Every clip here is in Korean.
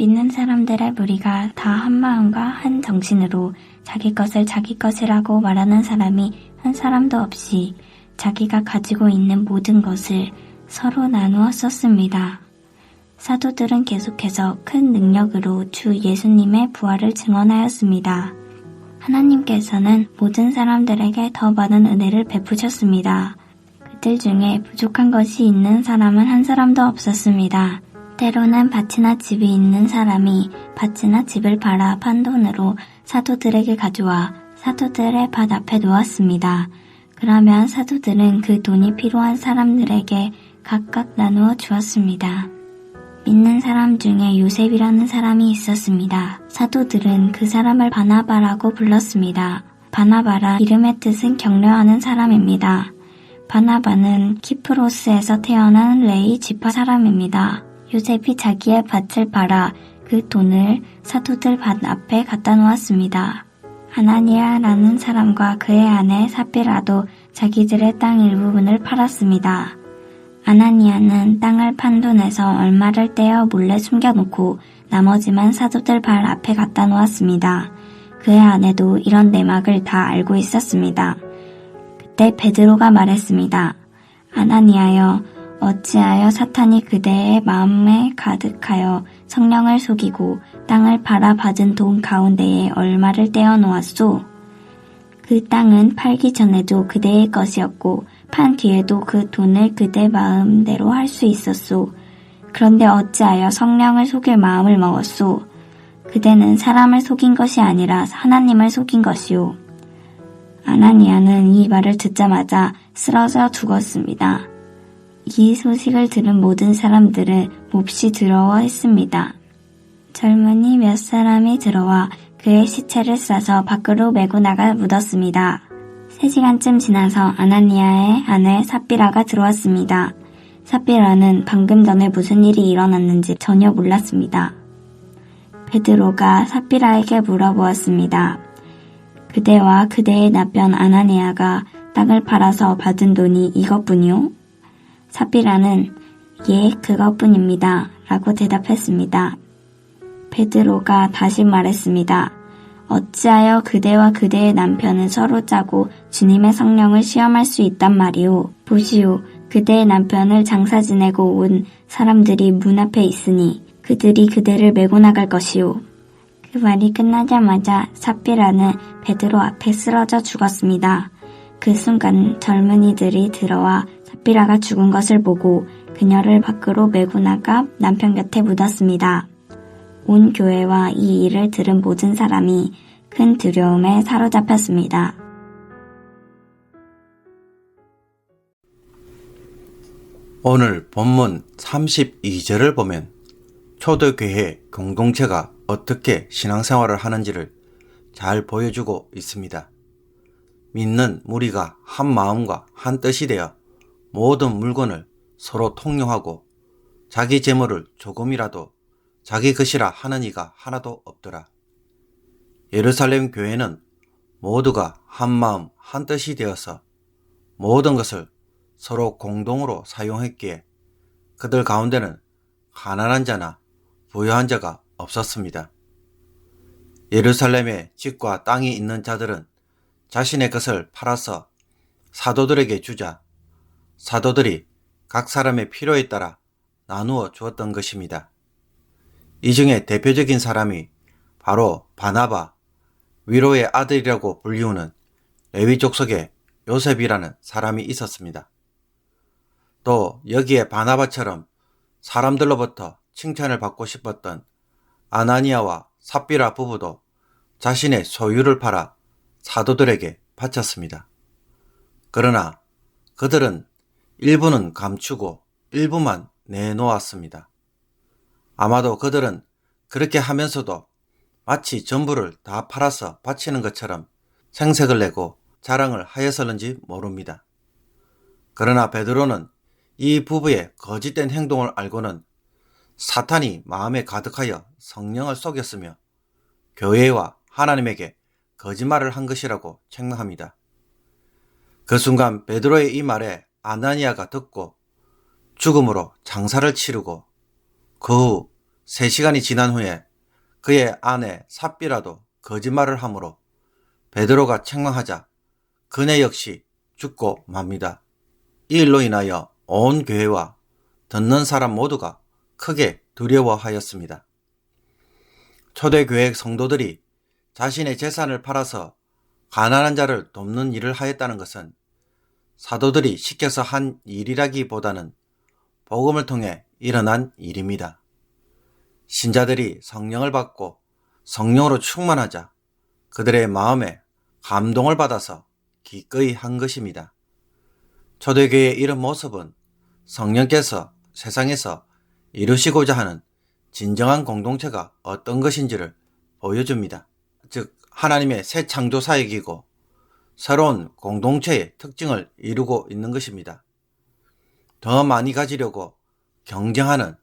믿는 사람들의 무리가 다 한 마음과 한 정신으로 자기 것을 자기 것이라고 말하는 사람이 한 사람도 없이 자기가 가지고 있는 모든 것을 서로 나누어 썼습니다. 사도들은 계속해서 큰 능력으로 주 예수님의 부활을 증언하였습니다. 하나님께서는 모든 사람들에게 더 많은 은혜를 베푸셨습니다. 그들 중에 부족한 것이 있는 사람은 한 사람도 없었습니다. 때로는 밭이나 집이 있는 사람이 밭이나 집을 팔아 판 돈으로 사도들에게 가져와 사도들의 밭 앞에 놓았습니다. 그러면 사도들은 그 돈이 필요한 사람들에게 각각 나누어 주었습니다. 믿는 사람 중에 요셉이라는 사람이 있었습니다. 사도들은 그 사람을 바나바라고 불렀습니다. 바나바라 이름의 뜻은 격려하는 사람입니다. 바나바는 키프로스에서 태어난 레위 지파 사람입니다. 요셉이 자기의 밭을 팔아 그 돈을 사도들 밭 앞에 갖다 놓았습니다. 아나니아라는 사람과 그의 아내 삽비라도 자기들의 땅 일부분을 팔았습니다. 아나니아는 땅을 판 돈에서 얼마를 떼어 몰래 숨겨놓고 나머지만 사도들 발 앞에 갖다 놓았습니다. 그의 아내도 이런 내막을 다 알고 있었습니다. 그때 베드로가 말했습니다. 아나니아여, 어찌하여 사탄이 그대의 마음에 가득하여 성령을 속이고 땅을 팔아 받은 돈 가운데에 얼마를 떼어 놓았소? 그 땅은 팔기 전에도 그대의 것이었고 판 뒤에도 그 돈을 그대 마음대로 할 수 있었소. 그런데 어찌하여 성령을 속일 마음을 먹었소? 그대는 사람을 속인 것이 아니라 하나님을 속인 것이오. 아나니아는 이 말을 듣자마자 쓰러져 죽었습니다. 이 소식을 들은 모든 사람들은 몹시 두려워했습니다. 젊은이 몇 사람이 들어와 그의 시체를 싸서 밖으로 메고 나가 묻었습니다. 3시간쯤 지나서 아나니아의 아내 삽비라가 들어왔습니다. 삽비라는 방금 전에 무슨 일이 일어났는지 전혀 몰랐습니다. 베드로가 삽비라에게 물어보았습니다. 그대와 그대의 남편 아나니아가 땅을 팔아서 받은 돈이 이것뿐이요? 삽비라는 예, 그것뿐입니다. 라고 대답했습니다. 베드로가 다시 말했습니다. 어찌하여 그대와 그대의 남편은 서로 짜고 주님의 성령을 시험할 수 있단 말이오. 보시오, 그대의 남편을 장사 지내고 온 사람들이 문 앞에 있으니 그들이 그대를 메고 나갈 것이오. 그 말이 끝나자마자 삽비라는 베드로 앞에 쓰러져 죽었습니다. 그 순간 젊은이들이 들어와 삽비라가 죽은 것을 보고 그녀를 밖으로 메고 나가 남편 곁에 묻었습니다. 온 교회와 이 일을 들은 모든 사람이 큰 두려움에 사로잡혔습니다. 오늘 본문 32절을 보면 초대교회 공동체가 어떻게 신앙생활을 하는지를 잘 보여주고 있습니다. 믿는 무리가 한 마음과 한 뜻이 되어 모든 물건을 서로 통용하고 자기 재물을 조금이라도 자기 것이라 하는 이가 하나도 없더라. 예루살렘 교회는 모두가 한 마음 한 뜻이 되어서 모든 것을 서로 공동으로 사용했기에 그들 가운데는 가난한 자나 부유한 자가 없었습니다. 예루살렘에 집과 땅이 있는 자들은 자신의 것을 팔아서 사도들에게 주자 사도들이 각 사람의 필요에 따라 나누어 주었던 것입니다. 이 중에 대표적인 사람이 바로 바나바, 위로의 아들이라고 불리우는 레위 족속의 요셉이라는 사람이 있었습니다. 또 여기에 바나바처럼 사람들로부터 칭찬을 받고 싶었던 아나니아와 삽비라 부부도 자신의 소유를 팔아 사도들에게 바쳤습니다. 그러나 그들은 일부는 감추고 일부만 내놓았습니다. 아마도 그들은 그렇게 하면서도 마치 전부를 다 팔아서 바치는 것처럼 생색을 내고 자랑을 하였을는지 모릅니다. 그러나 베드로는 이 부부의 거짓된 행동을 알고는 사탄이 마음에 가득하여 성령을 속였으며 교회와 하나님에게 거짓말을 한 것이라고 책망합니다. 그 순간 베드로의 이 말에 아나니아가 듣고 죽음으로 장사를 치르고 그 후 3시간이 지난 후에 그의 아내 삽비라도 거짓말을 하므로 베드로가 책망하자 그네 역시 죽고 맙니다. 이 일로 인하여 온 교회와 듣는 사람 모두가 크게 두려워하였습니다. 초대교회 성도들이 자신의 재산을 팔아서 가난한 자를 돕는 일을 하였다는 것은 사도들이 시켜서 한 일이라기보다는 복음을 통해 일어난 일입니다. 신자들이 성령을 받고 성령으로 충만하자 그들의 마음에 감동을 받아서 기꺼이 한 것입니다. 초대교회의 이런 모습은 성령께서 세상에서 이루시고자 하는 진정한 공동체가 어떤 것인지를 보여줍니다. 즉 하나님의 새 창조 사역이고 새로운 공동체의 특징을 이루고 있는 것입니다. 더 많이 가지려고 경쟁하는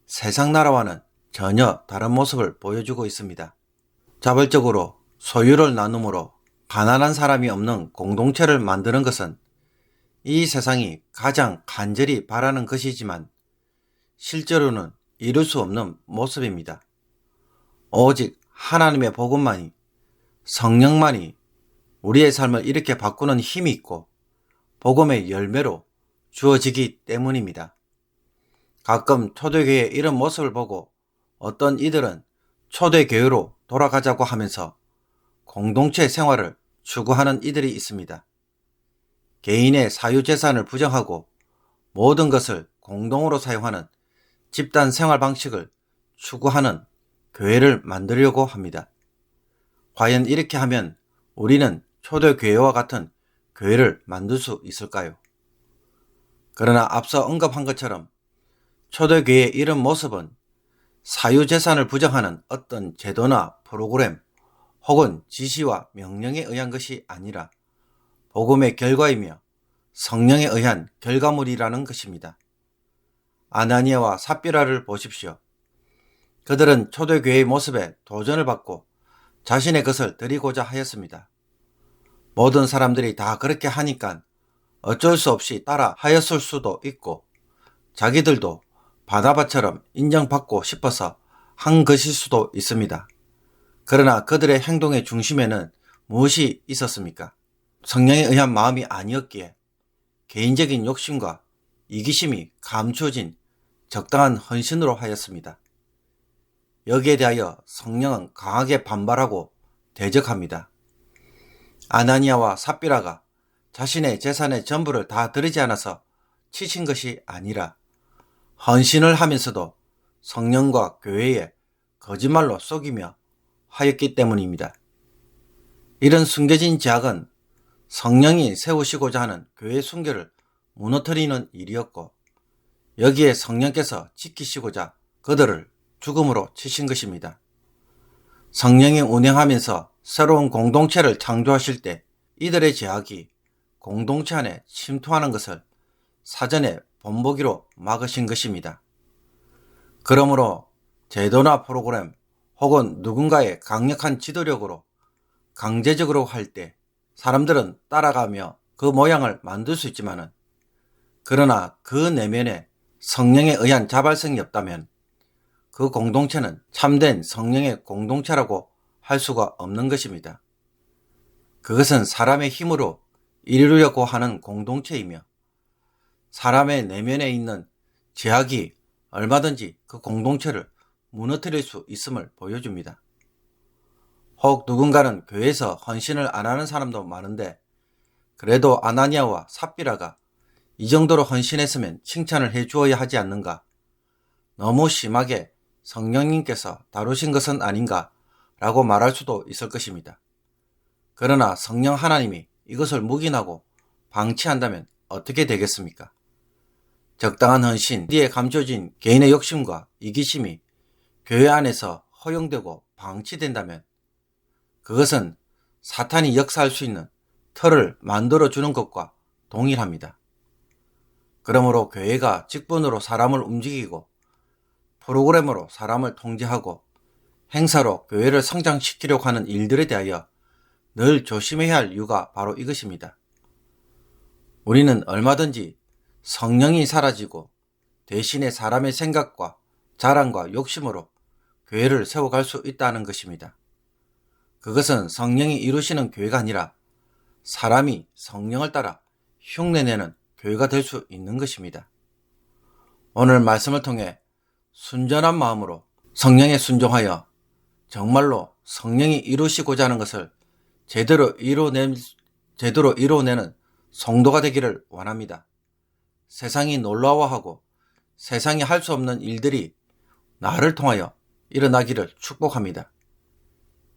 세상 나라와는 전혀 다른 모습을 보여주고 있습니다. 자발적으로 소유를 나눔으로 가난한 사람이 없는 공동체를 만드는 것은 이 세상이 가장 간절히 바라는 것이지만 실제로는 이룰 수 없는 모습입니다. 오직 하나님의 복음만이, 성령만이 우리의 삶을 이렇게 바꾸는 힘이 있고 복음의 열매로 주어지기 때문입니다. 가끔 초대교회의 이런 모습을 보고 어떤 이들은 초대교회로 돌아가자고 하면서 공동체 생활을 추구하는 이들이 있습니다. 개인의 사유재산을 부정하고 모든 것을 공동으로 사용하는 집단 생활 방식을 추구하는 교회를 만들려고 합니다. 과연 이렇게 하면 우리는 초대교회와 같은 교회를 만들 수 있을까요? 그러나 앞서 언급한 것처럼 초대교회의 이런 모습은 사유재산을 부정하는 어떤 제도나 프로그램 혹은 지시와 명령에 의한 것이 아니라 복음의 결과이며 성령에 의한 결과물이라는 것입니다. 아나니아와 삽비라를 보십시오. 그들은 초대교회의 모습에 도전을 받고 자신의 것을 드리고자 하였습니다. 모든 사람들이 다 그렇게 하니까 어쩔 수 없이 따라 하였을 수도 있고 자기들도 바나바처럼 인정받고 싶어서 한 것일 수도 있습니다. 그러나 그들의 행동의 중심에는 무엇이 있었습니까? 성령에 의한 마음이 아니었기에 개인적인 욕심과 이기심이 감추어진 적당한 헌신으로 하였습니다. 여기에 대하여 성령은 강하게 반발하고 대적합니다. 아나니아와 삽비라가 자신의 재산의 전부를 다 드리지 않아서 치신 것이 아니라 헌신을 하면서도 성령과 교회에 거짓말로 속이며 하였기 때문입니다. 이런 숨겨진 죄악은 성령이 세우시고자 하는 교회 순교를 무너뜨리는 일이었고 여기에 성령께서 지키시고자 그들을 죽음으로 치신 것입니다. 성령이 운행하면서 새로운 공동체를 창조하실 때 이들의 죄악이 공동체 안에 침투하는 것을 사전에 본보기로 막으신 것입니다. 그러므로 제도나 프로그램 혹은 누군가의 강력한 지도력으로 강제적으로 할 때 사람들은 따라가며 그 모양을 만들 수 있지만은 그러나 그 내면에 성령에 의한 자발성이 없다면 그 공동체는 참된 성령의 공동체라고 할 수가 없는 것입니다. 그것은 사람의 힘으로 이루려고 하는 공동체이며 사람의 내면에 있는 죄악이 얼마든지 그 공동체를 무너뜨릴 수 있음을 보여줍니다. 혹 누군가는 교회에서 헌신을 안 하는 사람도 많은데 그래도 아나니아와 삽비라가 이 정도로 헌신했으면 칭찬을 해 주어야 하지 않는가? 너무 심하게 성령님께서 다루신 것은 아닌가? 라고 말할 수도 있을 것입니다. 그러나 성령 하나님이 이것을 묵인하고 방치한다면 어떻게 되겠습니까? 적당한 헌신 뒤에 감춰진 개인의 욕심과 이기심이 교회 안에서 허용되고 방치된다면 그것은 사탄이 역사할 수 있는 틀을 만들어주는 것과 동일합니다. 그러므로 교회가 직분으로 사람을 움직이고 프로그램으로 사람을 통제하고 행사로 교회를 성장시키려고 하는 일들에 대하여 늘 조심해야 할 이유가 바로 이것입니다. 우리는 얼마든지 성령이 사라지고 대신에 사람의 생각과 자랑과 욕심으로 교회를 세워갈 수 있다는 것입니다. 그것은 성령이 이루시는 교회가 아니라 사람이 성령을 따라 흉내내는 교회가 될 수 있는 것입니다. 오늘 말씀을 통해 순전한 마음으로 성령에 순종하여 정말로 성령이 이루시고자 하는 것을 제대로 이루어내는 성도가 되기를 원합니다. 세상이 놀라워하고 세상이 할 수 없는 일들이 나를 통하여 일어나기를 축복합니다.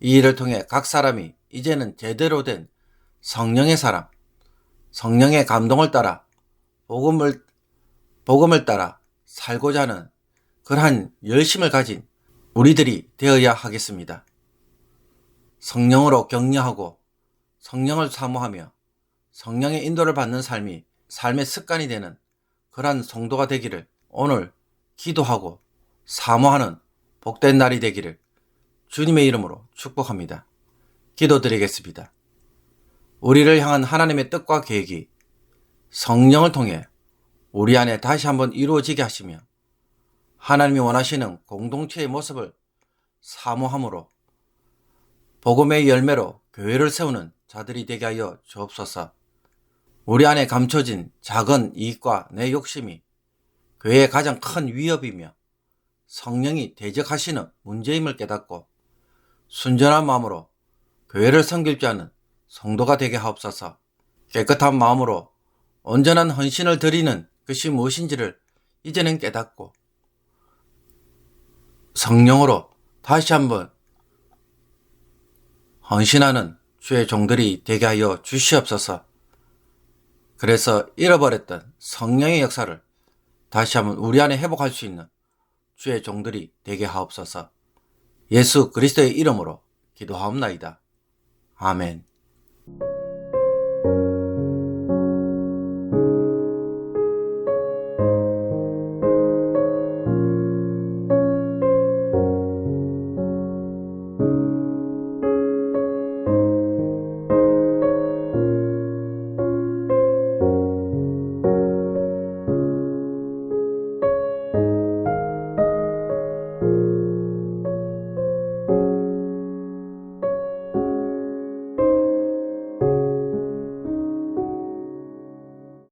이 일을 통해 각 사람이 이제는 제대로 된 성령의 사람, 성령의 감동을 따라 복음을 따라 살고자 하는 그러한 열심을 가진 우리들이 되어야 하겠습니다. 성령으로 격려하고 성령을 사모하며 성령의 인도를 받는 삶이 삶의 습관이 되는 그러한 성도가 되기를 오늘 기도하고 사모하는 복된 날이 되기를 주님의 이름으로 축복합니다. 기도드리겠습니다. 우리를 향한 하나님의 뜻과 계획이 성령을 통해 우리 안에 다시 한번 이루어지게 하시며 하나님이 원하시는 공동체의 모습을 사모함으로 복음의 열매로 교회를 세우는 자들이 되게 하여 주옵소서. 우리 안에 감춰진 작은 이익과 내 욕심이 교회의 가장 큰 위협이며 성령이 대적하시는 문제임을 깨닫고 순전한 마음으로 교회를 섬길 줄 아는 성도가 되게 하옵소서. 깨끗한 마음으로 온전한 헌신을 드리는 것이 무엇인지를 이제는 깨닫고 성령으로 다시 한번 헌신하는 주의 종들이 되게 하여 주시옵소서. 그래서 잃어버렸던 성령의 역사를 다시 한번 우리 안에 회복할 수 있는 주의 종들이 되게 하옵소서. 예수 그리스도의 이름으로 기도하옵나이다. 아멘.